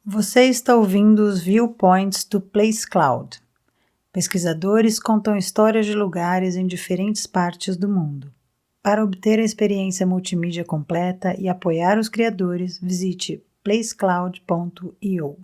Você está ouvindo os Viewpoints do Place Cloud. Pesquisadores contam histórias de lugares em diferentes partes do mundo. Para obter a experiência multimídia completa e apoiar os criadores, visite placecloud.io.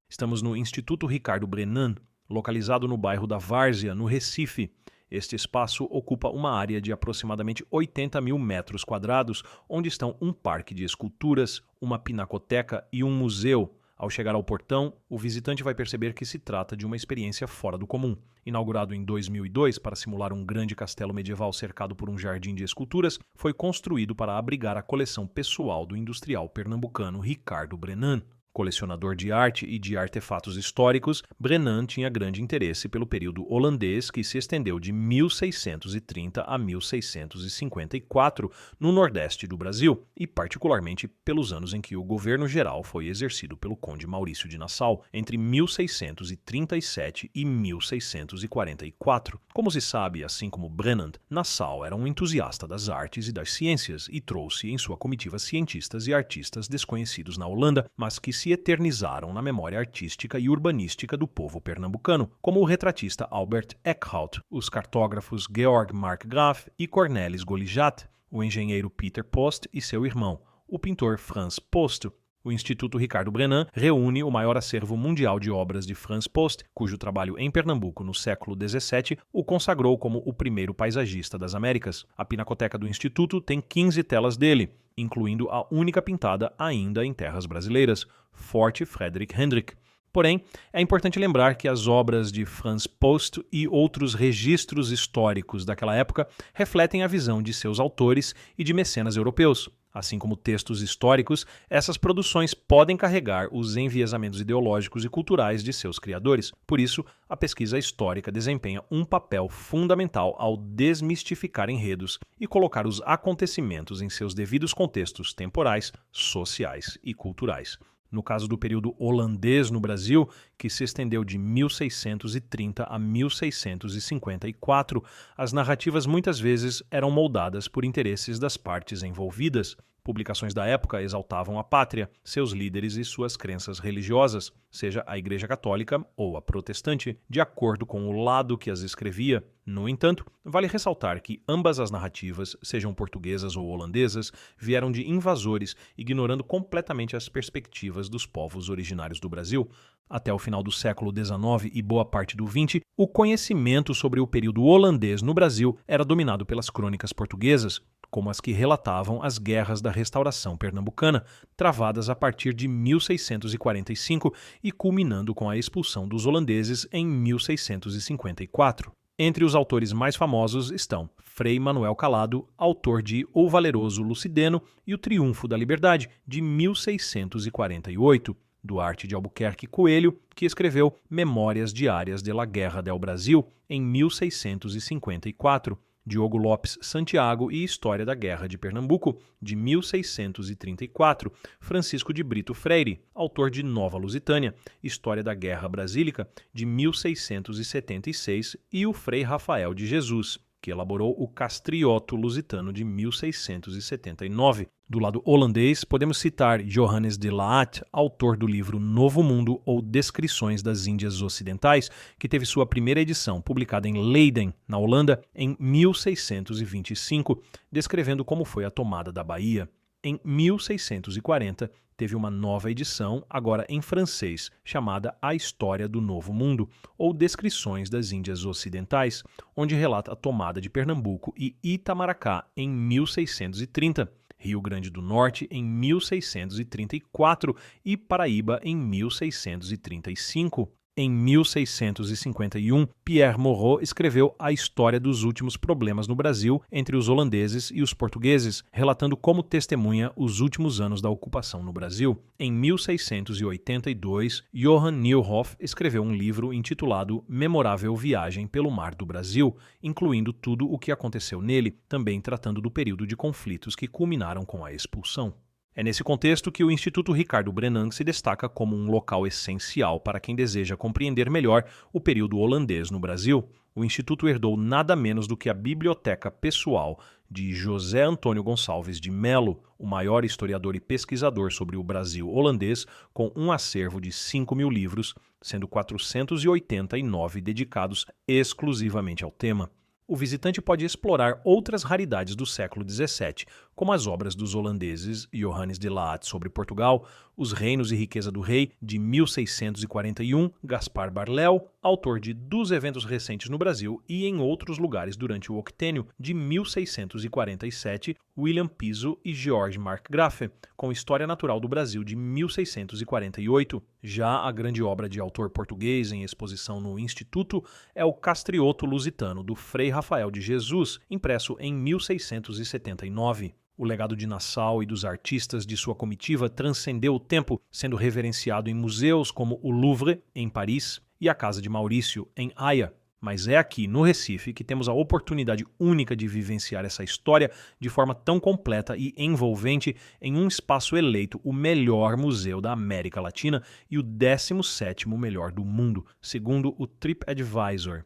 Estamos no Instituto Ricardo Brenan, localizado no bairro da Várzea, no Recife. Este espaço ocupa uma área de aproximadamente 80 mil metros quadrados, onde estão um parque de esculturas, uma pinacoteca e um museu. Ao chegar ao portão, o visitante vai perceber que se trata de uma experiência fora do comum. Inaugurado em 2002 para simular um grande castelo medieval cercado por um jardim de esculturas, foi construído para abrigar a coleção pessoal do industrial pernambucano Ricardo Brenan. Colecionador de arte e de artefatos históricos, Brenan tinha grande interesse pelo período holandês que se estendeu de 1630 a 1654 no nordeste do Brasil, e particularmente pelos anos em que o governo geral foi exercido pelo conde Maurício de Nassau, entre 1637 e 1644. Como se sabe, assim como Brenan, Nassau era um entusiasta das artes e das ciências e trouxe em sua comitiva cientistas e artistas desconhecidos na Holanda, mas que se eternizaram na memória artística e urbanística do povo pernambucano, como o retratista Albert Eckhout, os cartógrafos Georg Markgraf e Cornelis Golijat, o engenheiro Peter Post e seu irmão, o pintor Franz Post. O Instituto Ricardo Brenan reúne o maior acervo mundial de obras de Franz Post, cujo trabalho em Pernambuco no século XVII o consagrou como o primeiro paisagista das Américas. A pinacoteca do Instituto tem 15 telas dele, incluindo a única pintada ainda em terras brasileiras, Forte Frederick Hendrick. Porém, é importante lembrar que as obras de Franz Post e outros registros históricos daquela época refletem a visão de seus autores e de mecenas europeus. Assim como textos históricos, essas produções podem carregar os enviesamentos ideológicos e culturais de seus criadores. Por isso, a pesquisa histórica desempenha um papel fundamental ao desmistificar enredos e colocar os acontecimentos em seus devidos contextos temporais, sociais e culturais. No caso do período holandês no Brasil, que se estendeu de 1630 a 1654, as narrativas muitas vezes eram moldadas por interesses das partes envolvidas. Publicações da época exaltavam a pátria, seus líderes e suas crenças religiosas, seja a Igreja Católica ou a protestante, de acordo com o lado que as escrevia. No entanto, vale ressaltar que ambas as narrativas, sejam portuguesas ou holandesas, vieram de invasores, ignorando completamente as perspectivas dos povos originários do Brasil. Até o final do século XIX e boa parte do XX, o conhecimento sobre o período holandês no Brasil era dominado pelas crônicas portuguesas, como as que relatavam as guerras da restauração pernambucana, travadas a partir de 1645 e culminando com a expulsão dos holandeses em 1654. Entre os autores mais famosos estão Frei Manuel Calado, autor de O Valeroso Lucideno e O Triunfo da Liberdade, de 1648, Duarte de Albuquerque Coelho, que escreveu Memórias Diárias de la Guerra del Brasil, em 1654, Diogo Lopes Santiago e História da Guerra de Pernambuco, de 1634, Francisco de Brito Freire, autor de Nova Lusitânia, História da Guerra Brasílica, de 1676, e o Frei Rafael de Jesus, que elaborou o Castrioto Lusitano de 1679. Do lado holandês, podemos citar Johannes de Laat, autor do livro Novo Mundo ou Descrições das Índias Ocidentais, que teve sua primeira edição publicada em Leiden, na Holanda, em 1625, descrevendo como foi a tomada da Bahia. Em 1640, teve uma nova edição, agora em francês, chamada A História do Novo Mundo, ou Descrições das Índias Ocidentais, onde relata a tomada de Pernambuco e Itamaracá em 1630, Rio Grande do Norte em 1634 e Paraíba em 1635. Em 1651, Pierre Moreau escreveu A História dos Últimos Problemas no Brasil entre os holandeses e os portugueses, relatando como testemunha os últimos anos da ocupação no Brasil. Em 1682, Johann Nieuwhof escreveu um livro intitulado Memorável Viagem pelo Mar do Brasil, incluindo tudo o que aconteceu nele, também tratando do período de conflitos que culminaram com a expulsão. É nesse contexto que o Instituto Ricardo Brenan se destaca como um local essencial para quem deseja compreender melhor o período holandês no Brasil. O Instituto herdou nada menos do que a biblioteca pessoal de José Antônio Gonçalves de Mello, o maior historiador e pesquisador sobre o Brasil holandês, com um acervo de 5.000 livros, sendo 489 dedicados exclusivamente ao tema. O visitante pode explorar outras raridades do século XVII, como as obras dos holandeses Johannes de Laat sobre Portugal, Os Reinos e Riqueza do Rei, de 1641, Gaspar Barléu, autor de Dos Eventos Recentes no Brasil e em Outros Lugares durante o Octênio, de 1647, William Piso e George Markgraaff, com História Natural do Brasil, de 1648. Já a grande obra de autor português em exposição no Instituto é o Castrioto Lusitano, do Frei Rafael de Jesus, impresso em 1679. O legado de Nassau e dos artistas de sua comitiva transcendeu o tempo, sendo reverenciado em museus como o Louvre, em Paris, e a Casa de Maurício, em Haia. Mas é aqui, no Recife, que temos a oportunidade única de vivenciar essa história de forma tão completa e envolvente em um espaço eleito o melhor museu da América Latina e o 17º melhor do mundo, segundo o TripAdvisor.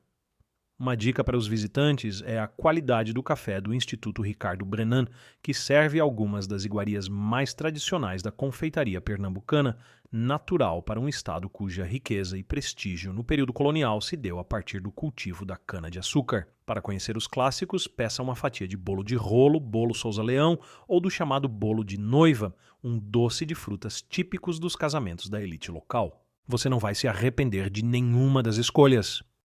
Uma dica para os visitantes é a qualidade do café do Instituto Ricardo Brenan, que serve algumas das iguarias mais tradicionais da confeitaria pernambucana, natural para um estado cuja riqueza e prestígio no período colonial se deu a partir do cultivo da cana-de-açúcar. Para conhecer os clássicos, peça uma fatia de bolo de rolo, bolo Souza Leão ou do chamado bolo de noiva, um doce de frutas típicos dos casamentos da elite local. Você não vai se arrepender de nenhuma das escolhas.